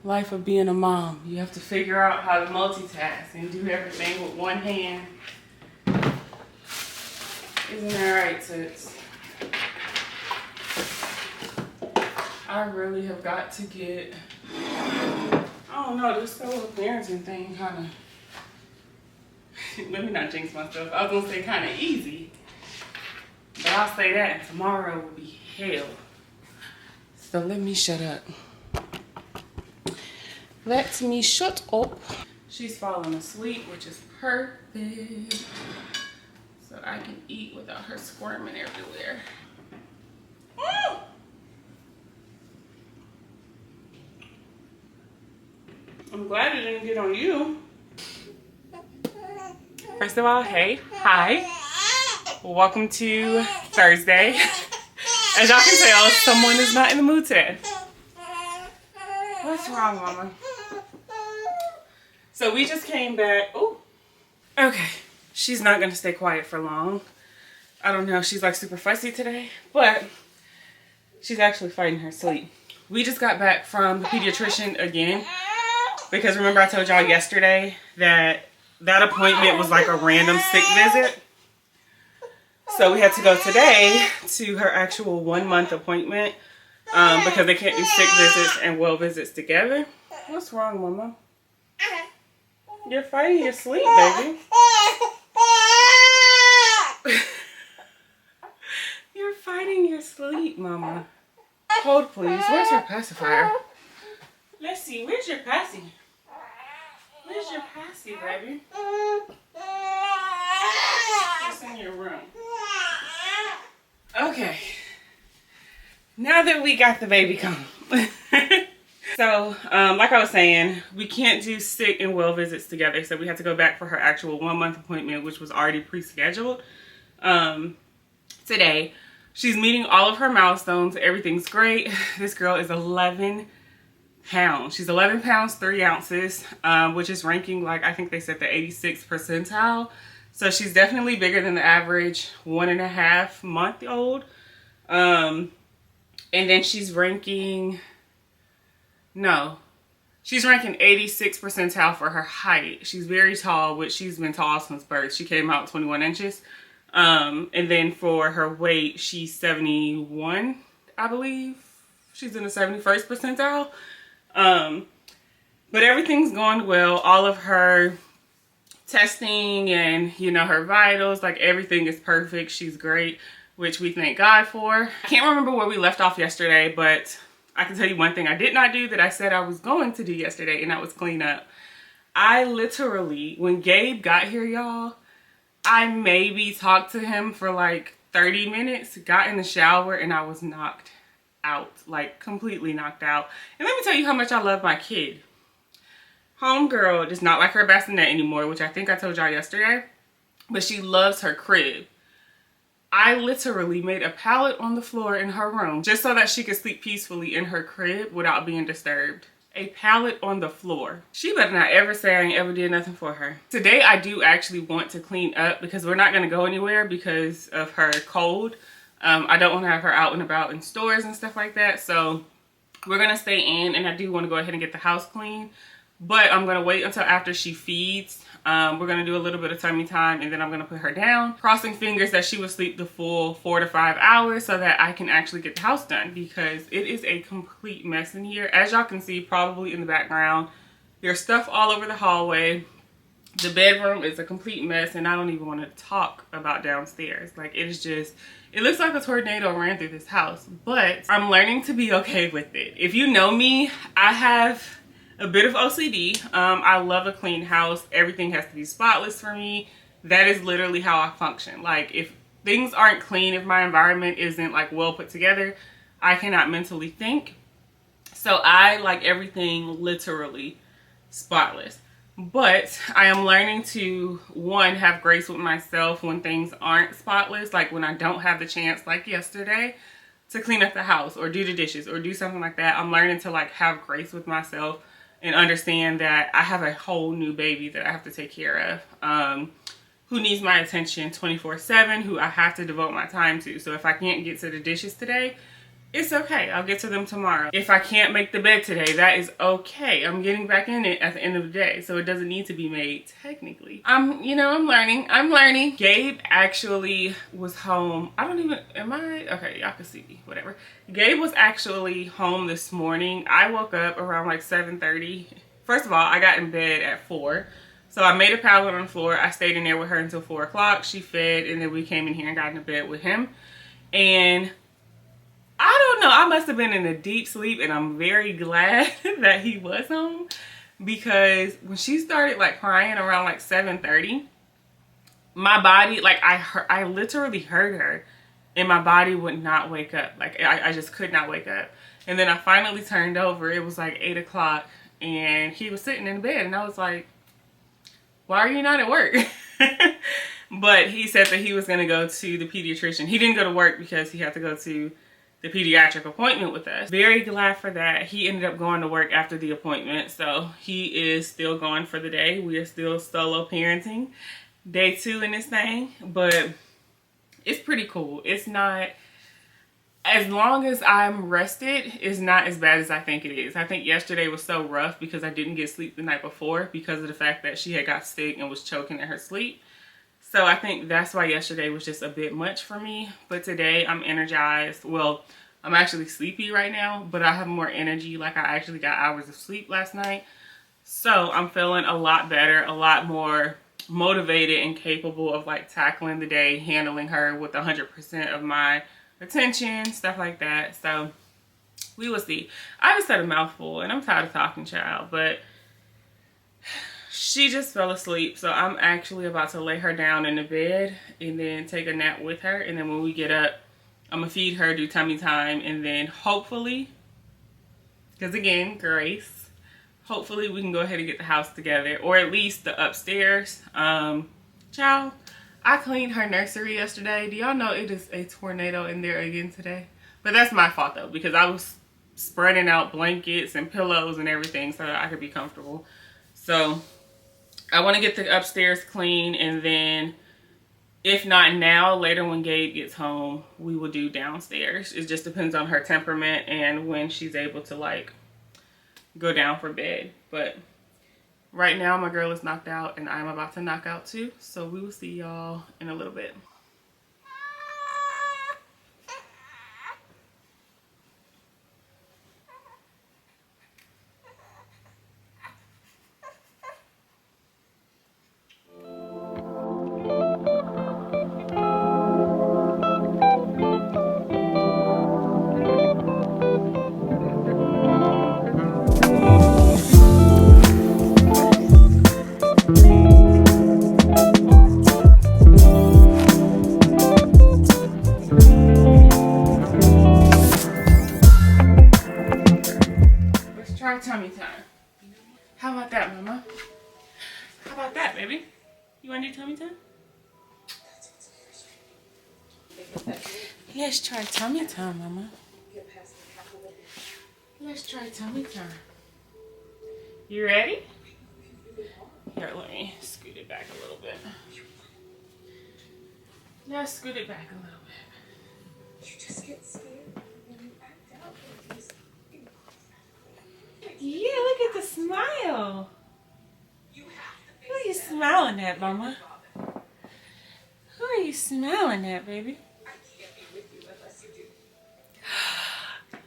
Life of being a mom. You have to figure out how to multitask and do everything with one hand. Isn't that right, Toots? I really have got to get, I don't know, this solo parenting thing kind of, let me not jinx myself. I was going to say kind of easy. But I I'll say that, and tomorrow will be hell. So let me shut up. Let me shut up. She's falling asleep, which is perfect. So I can eat without her squirming everywhere. Woo! I'm glad it didn't get on you. First of all, hey, hi. Welcome to Thursday. As y'all can tell, someone is not in the mood today. What's wrong, Mama? So we just came back. Ooh. Okay. She's not going to stay quiet for long. I don't know. She's like super fussy today, but she's actually fighting her sleep. We just got back from the pediatrician again because remember I told y'all yesterday that appointment was like a random sick visit. So we had to go today to her actual 1 month appointment because they can't do sick visits and well visits together. What's wrong, Mama? You're fighting your sleep, baby. You're fighting your sleep, Mama. Hold, please. Where's your pacifier? Let's see. Where's your passy? Where's your passy, baby? It's in your room. Okay. Now that we got the baby calm. So, like I was saying, we can't do sick and well visits together. So we had to go back for her actual 1 month appointment, which was already pre-scheduled. Today, she's meeting all of her milestones. Everything's great. This girl is 11 pounds. She's 11 pounds, 3 ounces, which is ranking like, I think they said the 86th percentile. So she's definitely bigger than the average 1.5 month old. And then she's ranking... No, she's ranking 86th percentile for her height. She's very tall, which she's been tall since birth. She came out 21 inches. And then for her weight, she's 71, I believe. She's in the 71st percentile. But everything's going well. All of her testing and, you know, her vitals, like everything is perfect. She's great, which we thank God for. I can't remember where we left off yesterday, but I can tell you one thing I did not do that I said I was going to do yesterday, and that was clean up. I literally, when Gabe got here, y'all, I maybe talked to him for like 30 minutes, got in the shower, and I was knocked out, like completely knocked out. And let me tell you how much I love my kid. Homegirl does not like her bassinet anymore, which I think I told y'all yesterday, but she loves her crib. I literally made a pallet on the floor in her room just so that she could sleep peacefully in her crib without being disturbed. A pallet on the floor. She better not ever say I ain't ever did nothing for her. Today I do actually want to clean up because we're not going to go anywhere because of her cold. I don't want to have her out and about in stores and stuff like that. So we're going to stay in, and I do want to go ahead and get the house clean. But I'm going to wait until after she feeds. We're going to do a little bit of tummy time, and then I'm going to put her down, crossing fingers that she will sleep the full 4 to 5 hours so that I can actually get the house done, because it is a complete mess in here. As y'all can see probably in the background, there's stuff all over the hallway. The bedroom is a complete mess, and I don't even want to talk about downstairs. Like, it is just, it looks like a tornado ran through this house, but I'm learning to be okay with it. If you know me, I have a bit of OCD. I love a clean house. Everything has to be spotless for me. That is literally how I function. Like, if things aren't clean, if my environment isn't like well put together, I cannot mentally think. So I like everything literally spotless. But I am learning to, one, have grace with myself when things aren't spotless. Like when I don't have the chance, like yesterday, to clean up the house or do the dishes or do something like that. I'm learning to like have grace with myself and understand that I have a whole new baby that I have to take care of, who needs my attention 24/7, who I have to devote my time to. So if I can't get to the dishes today, it's okay. I'll get to them tomorrow. If I can't make the bed today, that is okay. I'm getting back in it at the end of the day, so it doesn't need to be made technically. I'm learning. Gabe actually was home. Okay, y'all can see me, whatever. Gabe was actually home this morning. I woke up around like 7:30. First of all, I got in bed at 4. So I made a pallet on the floor. I stayed in there with her until 4 o'clock. She fed, and then we came in here and got into bed with him. And I don't know, I must have been in a deep sleep, and I'm very glad that he was home, because when she started like crying around like 7:30, my body, like I literally heard her, and my body would not wake up. Like I just could not wake up. And then I finally turned over. It was like 8 o'clock, and he was sitting in the bed, and I was like, why are you not at work? But he said that he was going to go to the pediatrician. He didn't go to work because he had to go to the pediatric appointment with us. Very glad for that. He ended up going to work after the appointment, so he is still gone for the day. We are still solo parenting. Day 2 in this thing, but it's pretty cool. It's not, as long as I'm rested, it's not as bad as I think it is. I think yesterday was so rough because I didn't get sleep the night before because of the fact that she had got sick and was choking in her sleep. So I think that's why yesterday was just a bit much for me. But today I'm energized. Well, I'm actually sleepy right now, but I have more energy. Like I actually got hours of sleep last night. So I'm feeling a lot better, a lot more motivated and capable of like tackling the day, handling her with 100% of my attention, stuff like that. So we will see. I just said a mouthful and I'm tired of talking, child, but she just fell asleep. So I'm actually about to lay her down in the bed and then take a nap with her. And then when we get up, I'm gonna feed her, do tummy time, and then hopefully, because again, grace, hopefully we can go ahead and get the house together, or at least the upstairs. Child, I cleaned her nursery yesterday. Do y'all know it is a tornado in there again today? But that's my fault though, because I was spreading out blankets and pillows and everything so that I could be comfortable. So I want to get the upstairs clean, and then if not now, later when Gabe gets home, we will do downstairs. It just depends on her temperament and when she's able to like go down for bed. But right now my girl is knocked out and I'm about to knock out too. So we will see y'all in a little bit. Tummy time. How about that, mama? How about that, baby? You want to do tummy time? Let's try tummy time, mama. Let's try tummy time. You ready? Here, let me scoot it back a little bit. Let's scoot it back a little bit. You just get scared and you act out. Yeah, look at the smile. Who are you smiling at, mama? Who are you smiling at, baby?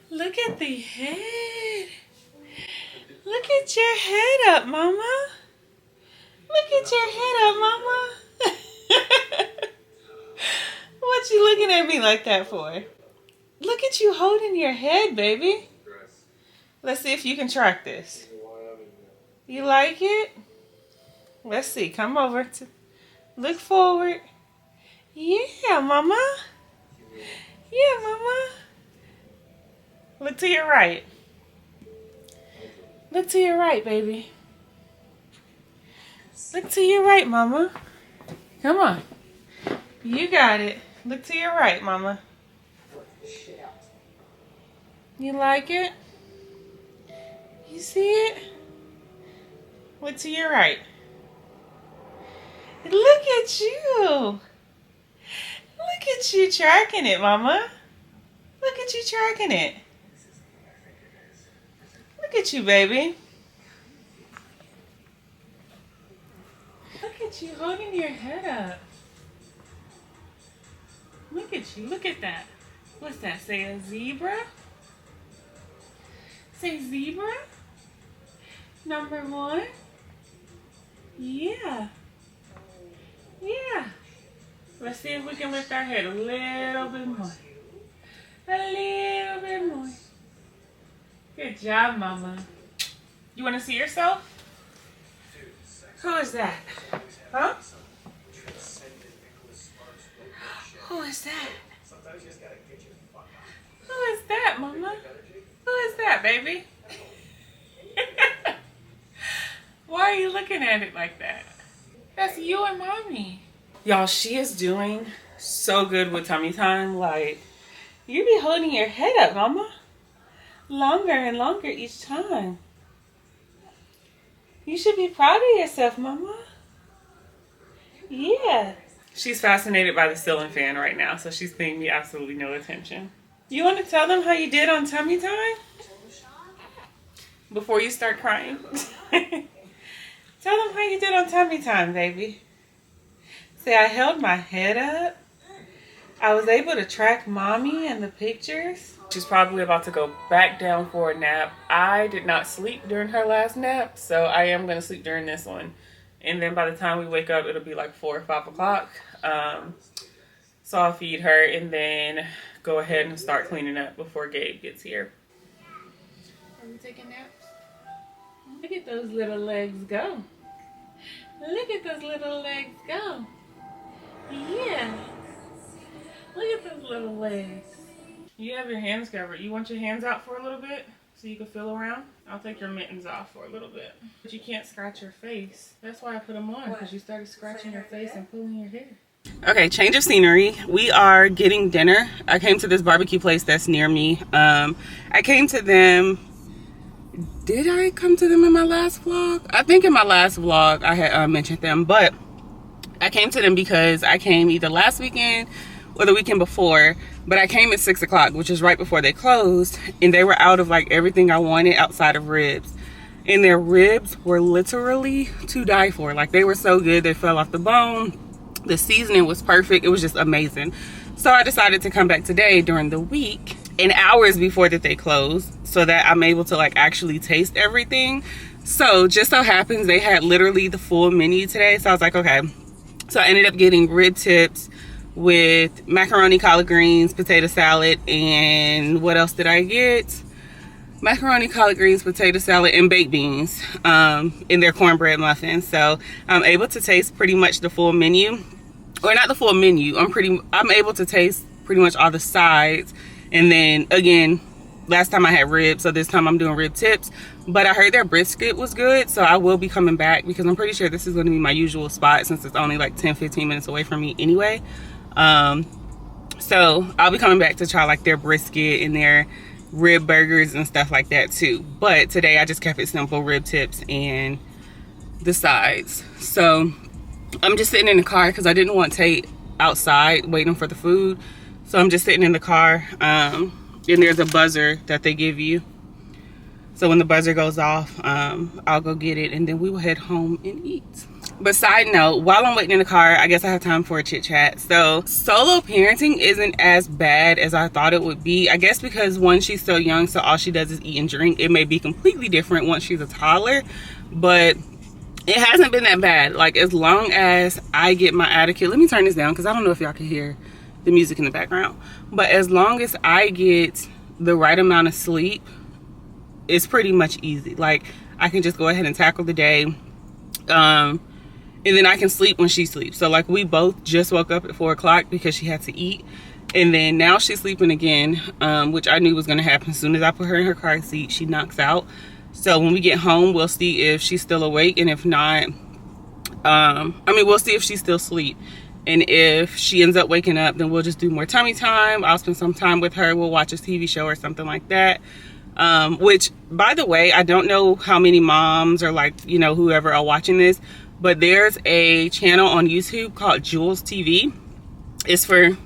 Look at the head. Look at your head up, mama. Look at your head up, mama. What you looking at me like that for? Look at you holding your head, baby. Let's see if you can track this. You like it? Let's see. Come over to look forward. Yeah, mama. Yeah, mama. Look to your right. Look to your right, baby. Look to your right, mama. Come on. You got it. Look to your right, mama. You like it? You see it? Look to your right. Look at you. Look at you tracking it, mama. Look at you tracking it. Look at you, baby. Look at you holding your head up. Look at you. Look at that. What's that? Say a zebra? Say zebra. Number 1. Yeah. Yeah. Let's see if we can lift our head a little bit more. A little bit more. Good job, Mama. You want to see yourself? Who is that? Huh? Who is that? Who is that, Mama? Who is that, baby? Why are you looking at it like that? That's you and Mommy. Y'all, she is doing so good with tummy time. Like, you be holding your head up, Mama. Longer and longer each time. You should be proud of yourself, Mama. Yeah. She's fascinated by the ceiling fan right now, so she's paying me absolutely no attention. You want to tell them how you did on tummy time? Before you start crying? Tell them how you did on tummy time, baby. Say, I held my head up. I was able to track Mommy in the pictures. She's probably about to go back down for a nap. I did not sleep during her last nap, so I am going to sleep during this one. And then by the time we wake up, it'll be like 4 or 5 o'clock. So I'll feed her and then go ahead and start cleaning up before Gabe gets here. Are we taking naps? Look at those little legs go. Look at those little legs go. Yeah. Look at those little legs. You have your hands covered. You want your hands out for a little bit so you can feel around? I'll take your mittens off for a little bit. But you can't scratch your face. That's why I put them on, because you started scratching your face and pulling your hair. Okay, change of scenery. We are getting dinner. I came to this barbecue place that's near me. I came to them. Did I come to them in my last vlog? I think in my last vlog I had mentioned them, but I came to them because I came either last weekend or the weekend before, but I came at 6 o'clock, which is right before they closed, and they were out of like everything I wanted outside of ribs. And their ribs were literally to die for. Like, they were so good, they fell off the bone. The seasoning was perfect. It was just amazing. So I decided to come back today during the week and hours before that they closed, so that I'm able to like actually taste everything. So just so happens they had literally the full menu today. So I was like, okay. So I ended up getting rib tips with macaroni, collard greens, potato salad, and what else did I get? Macaroni, collard greens, potato salad, and baked beans in their cornbread muffins. So I'm able to taste pretty much the full menu, or not the full menu. I'm able to taste pretty much all the sides. And then again, last time I had ribs, so this time I'm doing rib tips. But I heard their brisket was good, so I will be coming back because I'm pretty sure this is going to be my usual spot since it's only like 10-15 minutes away from me anyway. So I'll be coming back to try like their brisket and their rib burgers and stuff like that too. But today I just kept it simple, rib tips and the sides. So I'm just sitting in the car because I didn't want Tate outside waiting for the food. So I'm just sitting in the car, and there's a buzzer that they give you. So when the buzzer goes off, I'll go get it and then we will head home and eat. But side note, while I'm waiting in the car, I guess I have time for a chit chat. So solo parenting isn't as bad as I thought it would be. I guess because one, she's so young, so all she does is eat and drink. It may be completely different once she's a toddler, but it hasn't been that bad. Like, as long as I get my adequate, let me turn this down because I don't know if y'all can hear the music in the background. But as long as I get the right amount of sleep, it's pretty much easy. Like, I can just go ahead and tackle the day. And then I can sleep when she sleeps. So like, we both just woke up at 4 o'clock because she had to eat. And then now she's sleeping again, which I knew was going to happen. As soon as I put her in her car seat, she knocks out. So when we get home, we'll see if she's still awake. And if not, we'll see if she's still asleep. And if she ends up waking up, then we'll just do more tummy time. I'll spend some time with her. We'll watch a TV show or something like that. Which, by the way, I don't know how many moms or like, you know, whoever are watching this, but there's a channel on YouTube called Jules TV. It's for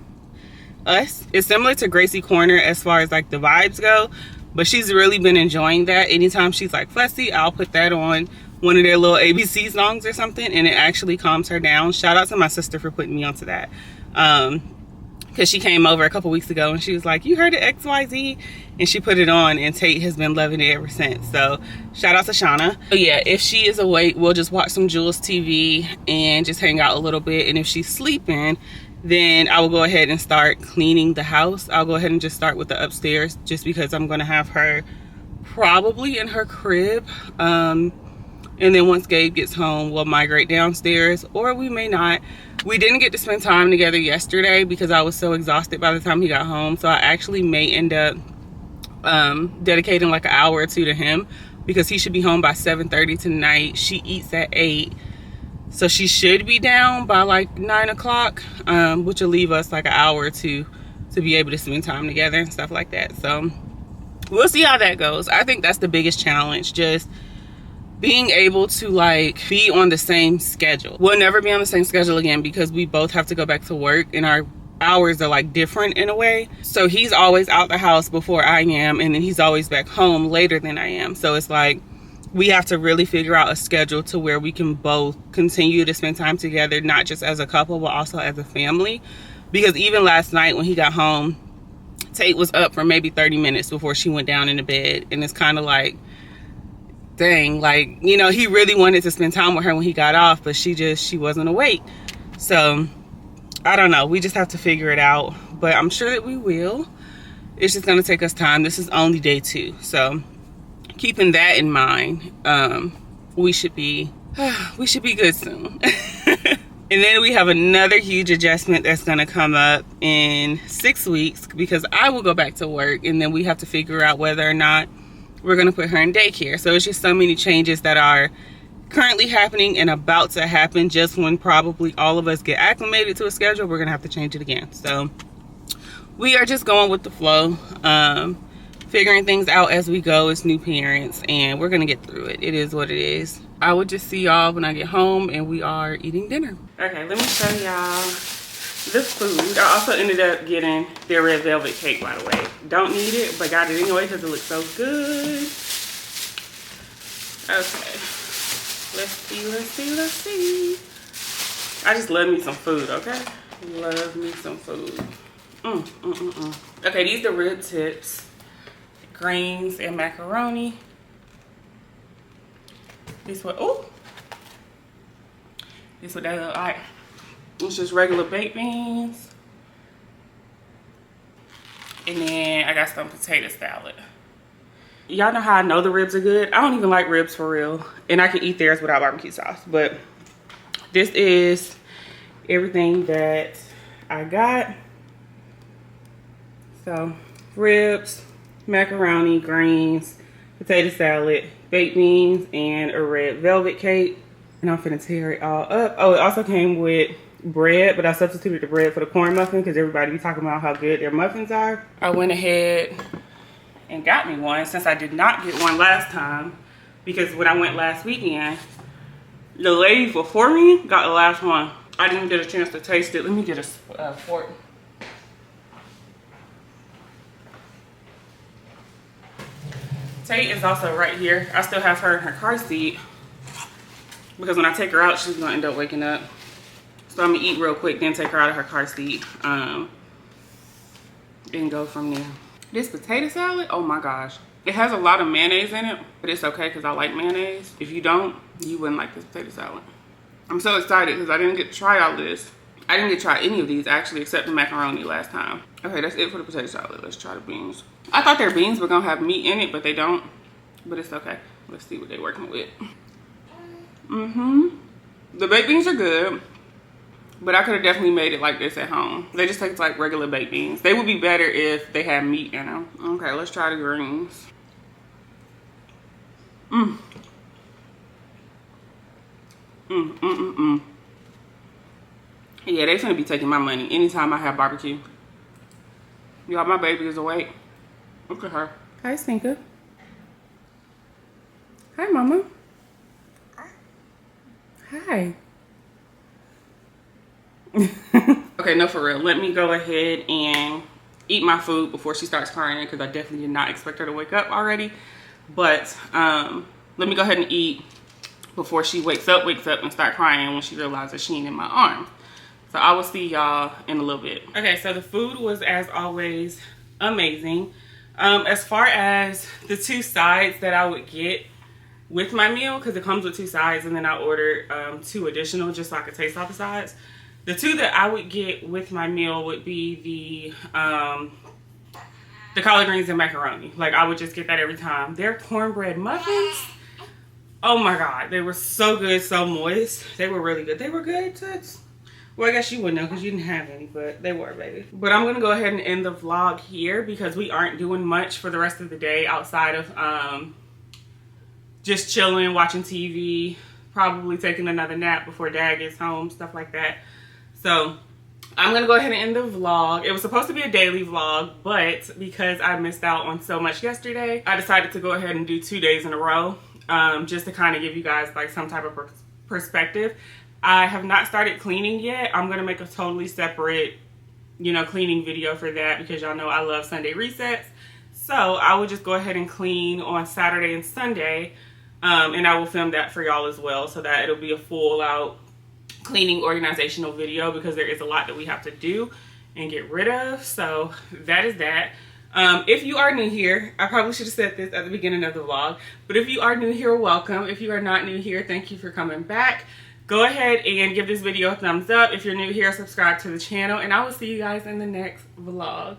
us. It's similar to Gracie Corner as far as like the vibes go, but she's really been enjoying that. Anytime she's like fussy, I'll put that on one of their little ABC songs or something, and it actually calms her down. Shout out to my sister for putting me onto that. Because she came over a couple weeks ago and she was like, you heard of XYZ? And she put it on, and Tate has been loving it ever since. So shout out to Shauna. But yeah, if she is awake, we'll just watch some Jules TV and just hang out a little bit. And if she's sleeping, then I will go ahead and start cleaning the house. I'll go ahead and just start with the upstairs, just because I'm gonna have her probably in her crib. And then once Gabe gets home, we'll migrate downstairs, or we may not. We didn't get to spend time together yesterday because I was so exhausted by the time he got home. So I actually may end up dedicating like an hour or two to him, because he should be home by 7:30 tonight. She eats at 8. So she should be down by like 9 o'clock, which will leave us like an hour or two to be able to spend time together and stuff like that. So we'll see how that goes. I think that's the biggest challenge, just being able to like be on the same schedule. We'll never be on the same schedule again because we both have to go back to work and our hours are like different in a way. So he's always out the house before I am, and then he's always back home later than I am. So it's like we have to really figure out a schedule to where we can both continue to spend time together, not just as a couple, but also as a family. Because even last night when he got home, Tate was up for maybe 30 minutes before she went down into bed. And it's kind of like, dang, like, you know, he really wanted to spend time with her when he got off, but she wasn't awake. So I don't know, we just have to figure it out, but I'm sure that we will. It's just gonna take us time. This is only day 2, so keeping that in mind, we should be good soon. And then we have another huge adjustment that's gonna come up in 6 weeks, because I will go back to work, and then we have to figure out whether or not we're gonna put her in daycare. So it's just so many changes that are currently happening and about to happen. Just when probably all of us get acclimated to a schedule, we're gonna have to change it again. So we are just going with the flow, figuring things out as we go as new parents, and we're gonna get through it. It is what it is. I will just see y'all when I get home and we are eating dinner. Okay, let me show y'all the food. I also ended up getting their red velvet cake, by the way. Don't need it, but got it anyway because it looks so good. Okay, let's see. I just love me some food, okay? Love me some food. Okay, these are rib tips, greens, and macaroni. This what they look like. It's just regular baked beans. And then I got some potato salad. Y'all know how I know the ribs are good? I don't even like ribs for real. And I can eat theirs without barbecue sauce. But this is everything that I got. So ribs, macaroni, greens, potato salad, baked beans, and a red velvet cake. And I'm finna tear it all up. Oh, it also came with bread, but I substituted the bread for the corn muffin because everybody be talking about how good their muffins are. I went ahead and got me one since I did not get one last time, because when I went last weekend, the lady before me got the last one. I didn't get a chance to taste it. Let me get a fork. Tate is also right here. I still have her in her car seat because when I take her out, she's gonna end up waking up. So I'm gonna eat real quick, then take her out of her car seat, and go from there. This potato salad, oh my gosh. It has a lot of mayonnaise in it, but it's okay because I like mayonnaise. If you don't, you wouldn't like this potato salad. I'm so excited because I didn't get to try all this. I didn't get to try any of these actually, except the macaroni last time. Okay, that's it for the potato salad. Let's try the beans. I thought their beans were gonna have meat in it, but they don't. But it's okay. Let's see what they're working with. The baked beans are good, but I could have definitely made it like this at home. They just taste like regular baked beans. They would be better if they had meat in them. Okay, let's try the greens. Yeah, they finna be taking my money anytime I have barbecue. Y'all, my baby is awake. Look at her. Hi, Stinker. Hi, Mama. Hi. Okay, no, for real. Let me go ahead and eat my food before she starts crying, because I definitely did not expect her to wake up already. But let me go ahead and eat before she wakes up and start crying when she realizes she ain't in my arms. So I will see y'all in a little bit. Okay, so the food was, as always, amazing. As far as the 2 sides that I would get with my meal, because it comes with 2 sides, and then I ordered 2 additional just so I could taste all the sides. The two that I would get with my meal would be the collard greens and macaroni. Like, I would just get that every time. Their cornbread muffins, oh my God, they were so good, so moist. They were really good. They were good, Toots. Well, I guess you wouldn't know because you didn't have any, but they were, baby. But I'm gonna go ahead and end the vlog here because we aren't doing much for the rest of the day outside of just chilling, watching TV, probably taking another nap before Dad gets home, stuff like that. So I'm gonna go ahead and end the vlog. It was supposed to be a daily vlog, but because I missed out on so much yesterday, I decided to go ahead and do 2 days in a row, just to kind of give you guys like some type of perspective. I have not started cleaning yet. I'm gonna make a totally separate, you know, cleaning video for that because y'all know I love Sunday resets. So I will just go ahead and clean on Saturday and Sunday, and I will film that for y'all as well, so that it'll be a full out cleaning organizational video because there is a lot that we have to do and get rid of. So that is that. If you are new here, I probably should have said this at the beginning of the vlog, but if you are new here, welcome. If you are not new here, thank you for coming back. Go ahead and give this video a thumbs up. If you're new here, subscribe to the channel, and I will see you guys in the next vlog.